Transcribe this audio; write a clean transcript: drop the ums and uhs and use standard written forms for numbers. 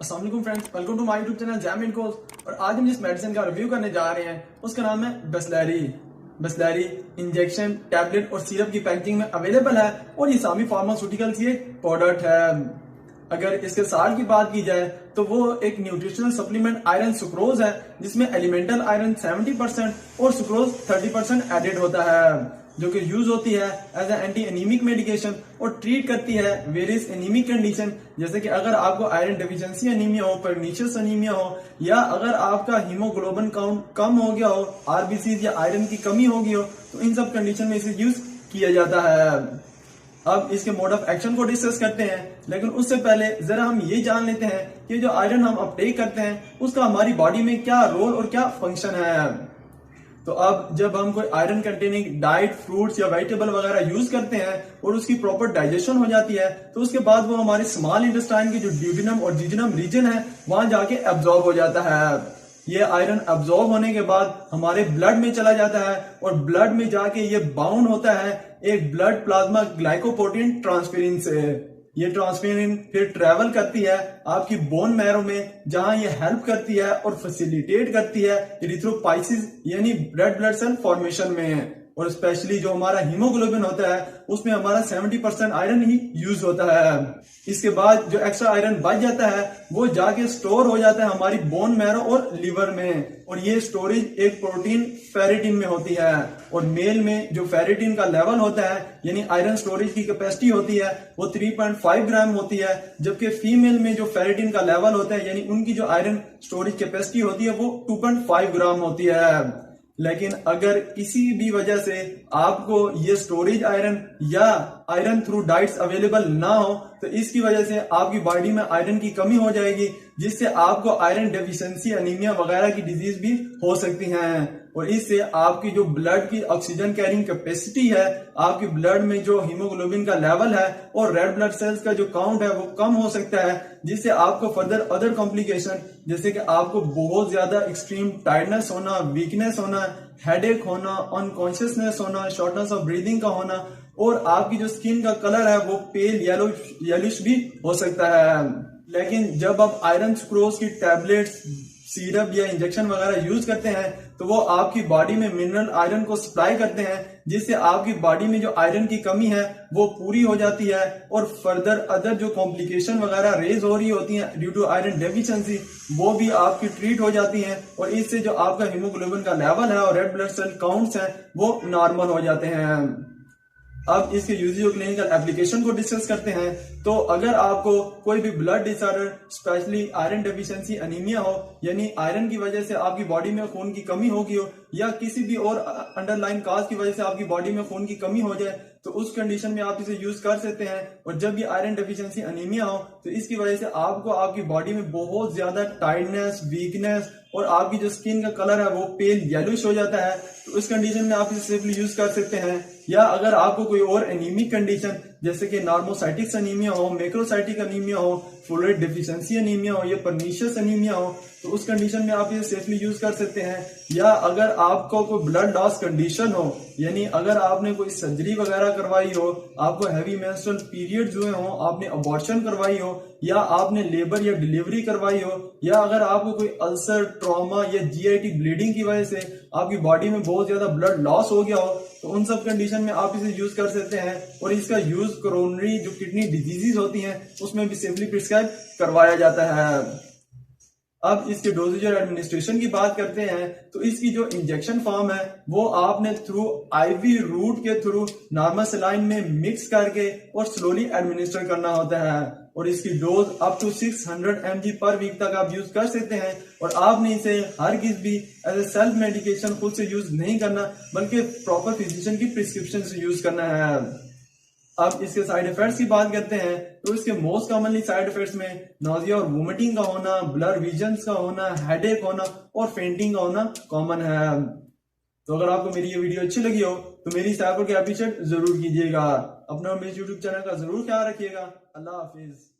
अस्सलाम वालेकुम friends, welcome to my YouTube channel jam and course. और आज हम जिस मेडिसिन का रिव्यू करने जा रहे हैं उसका नाम है बिस्लेरी इंजेक्शन टैबलेट और सिरप की पैकेजिंग में अवेलेबल है और ये सामी फार्मास्यूटिकल्स ये प्रोडक्ट है। अगर इसके साल्ट की बात की जाए तो वो एक न्यूट्रिशनल सप्लीमेंट आयरन सुक्रोज है जिसमें एलिमेंटल आयरन 70% और सुक्रोज 30% एडेड होता है, जो कि यूज होती है एज एंटी एनीमिक मेडिकेशन और ट्रीट करती है वेरियस एनीमिक कंडीशन, जैसे कि अगर आपको आयरन डेफिशिएंसी एनीमिया हो, परनीशियस एनीमिया हो, या अगर आपका हीमोग्लोबिन काउंट कम हो गया हो, आरबीसी या आयरन की कमी हो गई हो, तो इन सब कंडीशन में इसे यूज किया जाता है। अब इसके मोड ऑफ एक्शन को डिस्कस करते हैं, लेकिन उससे पहले जरा हम ये जान लेते हैं कि जो आयरन हम अपटेक करते हैं उसका हमारी बॉडी में क्या रोल और क्या फंक्शन है। तो अब जब हम कोई आयरन कंटेनिंग डाइट, फ्रूट्स या वेजिटेबल वगैरह यूज करते हैं और उसकी प्रॉपर डाइजेशन हो जाती है, तो उसके बाद वो हमारे स्मॉल इंटेस्टाइन की जो ड्यूडेनम और जिजनम रीजन है वहां जाके एब्जॉर्ब हो जाता है। ये आयरन एब्जॉर्ब होने के बाद हमारे ब्लड में चला जाता है और ब्लड में जाके ये बाउंड होता है एक ब्लड प्लाज्मा ग्लाइकोप्रोटीन ट्रांसफेरिन से। ये ट्रांसफेरिन फिर ट्रेवल करती है आपकी बोन मैरो में, जहां ये हेल्प करती है और फैसिलिटेट करती है इरिथ्रोपाइसिस यानी रेड ब्लड सेल फॉर्मेशन में। और स्पेशली जो हमारा हीमोग्लोबिन होता है उसमें हमारा 70% आयरन ही यूज होता है। इसके बाद जो एक्स्ट्रा आयरन बच जाता है वो जाके स्टोर हो जाता है हमारी बोन मैरो और लिवर में, और ये स्टोरेज एक प्रोटीन फेरेटिन में होती है। और मेल में जो फेरेटिन का लेवल होता है यानी आयरन स्टोरेज की कैपेसिटी होती है वो 3.5 ग्राम होती है, जबकि फीमेल में जो फेरेटिन का लेवल होता है यानी उनकी जो आयरन स्टोरेज कैपेसिटी होती है वो 2.5 ग्राम होती है। लेकिन अगर किसी भी वजह से आपको ये स्टोरेज आयरन या आयरन थ्रू डाइट्स अवेलेबल ना हो, तो इसकी वजह से आपकी बॉडी में आयरन की कमी हो जाएगी, जिससे आपको आयरन डेफिशिएंसी एनीमिया वगैरह की डिजीज भी हो सकती हैं। और इससे आपकी जो ब्लड की ऑक्सीजन कैरिंग कैपेसिटी है, आपकी ब्लड में जो हीमोग्लोबिन का लेवल है और रेड ब्लड सेल्स का जो काउंट है वो कम हो सकता है, जिससे आपको फर्दर अदर कॉम्प्लिकेशन जैसे कि आपको बहुत ज्यादा एक्सट्रीम टायर्डनेस होना, वीकनेस होना, हेडेक होना, अनकॉन्शियसनेस होना, शॉर्टनेस ऑफ ब्रीदिंग का होना, और आपकी जो स्किन का कलर है वो पेल येलोइश भी हो सकता है। लेकिन जब आप आयरन सुक्रोज की टैबलेट्स, सिरप या इंजेक्शन वगैरह यूज करते हैं तो वो आपकी बॉडी में मिनरल आयरन को सप्लाई करते हैं, जिससे आपकी बॉडी में जो आयरन की कमी है वो पूरी हो जाती है और फर्दर अदर जो कॉम्प्लिकेशन वगैरह रेज हो रही होती हैं ड्यू टू आयरन डेफिशिएंसी वो भी आपकी ट्रीट हो जाती हैं, और इससे जो आपका हीमोग्लोबिन का लेवल है और रेड ब्लड सेल काउंट्स हैं वो नॉर्मल हो जाते हैं। अब इसके यूजेज और क्लिनिकल एप्लीकेशन को डिस्कस करते हैं। तो अगर आपको कोई भी blood disorder, specially iron deficiency anaemia हो, यानी आयरन की वजह से आपकी बॉडी में खून की कमी हो गई हो, या किसी भी और अंडरलाइन काज की वजह से आपकी बॉडी में खून की कमी हो जाए, तो उस कंडीशन में आप इसे यूज कर सकते हैं। और जब भी आयरन डेफिशिएंसी एनीमिया हो तो इसकी वजह से आपको आपकी बॉडी में बहुत ज्यादा टायर्डनेस, वीकनेस और आपकी जो स्किन का कलर है वो पेल येलोइश हो जाता है, तो उस कंडीशन में आप इसे सेफली यूज कर सकते हैं। या अगर आपको कोई और एनीमिक कंडीशन जैसे कि नॉर्मोसाइटिक्स एनीमिया हो, मैक्रोसाइटिक एनीमिया हो, फोलेट डेफिशिएंसी एनीमिया हो या परनीशियस एनीमिया हो, तो उस कंडीशन में आप इसे सेफली यूज कर सकते हैं। या अगर आपको कोई ब्लड लॉस कंडीशन हो, यानी अगर आपने कोई सर्जरी वगैरह करवाई हो, आपको हैवी मेंस्ट्रुअल पीरियड्स हुए हो, आपने अबॉर्शन करवाई हो, या आपने लेबर या डिलीवरी करवाई हो, या अगर आपको कोई अल्सर, ट्रॉमा या जीआईटी ब्लीडिंग की वजह से आपकी बॉडी में बहुत ज्यादा ब्लड लॉस हो गया हो, तो उन सब कंडीशन में आप इसे यूज कर सकते हैं। और इसका यूज कोरोनरी जो किडनी डिजीजेस होती हैं उसमें भी सेफली प्रिस्क्राइब करवाया जाता है। अब इसके डोजेज और एडमिनिस्ट्रेशन की बात करते हैं, तो इसकी जो इंजेक्शन फॉर्म है वो आपने थ्रू आईवी रूट के थ्रू नॉर्मल सलाइन में मिक्स करके और स्लोली एडमिनिस्टर करना होता है। और इसकी डोज अप टू 600 mg पर वीक तक आप यूज कर सकते हैं। और आपने इसे हर किसी भी एज ए सेल्फ मेडिकेशन खुद से यूज नहीं करना, बल्कि प्रॉपर फिजिशियन की प्रिस्क्रिप्शन से यूज करना है। अब इसके साइड इफेक्ट्स की बात करते हैं, तो इसके मोस्ट कॉमनली साइड इफेक्ट्स में नोजिया और वोमिटिंग का होना, ब्लर विजन्स का होना, हेडेक होना और फेंटिंग का होना कॉमन है। तो अगर आपको मेरी ये वीडियो अच्छी लगी हो तो मेरी इस ऐप को अप्रिशिएट जरूर कीजिएगा। अपना और मेरे यूट्यूब चैनल का जरूर ख्याल रखिएगा। अल्लाह हाफिज।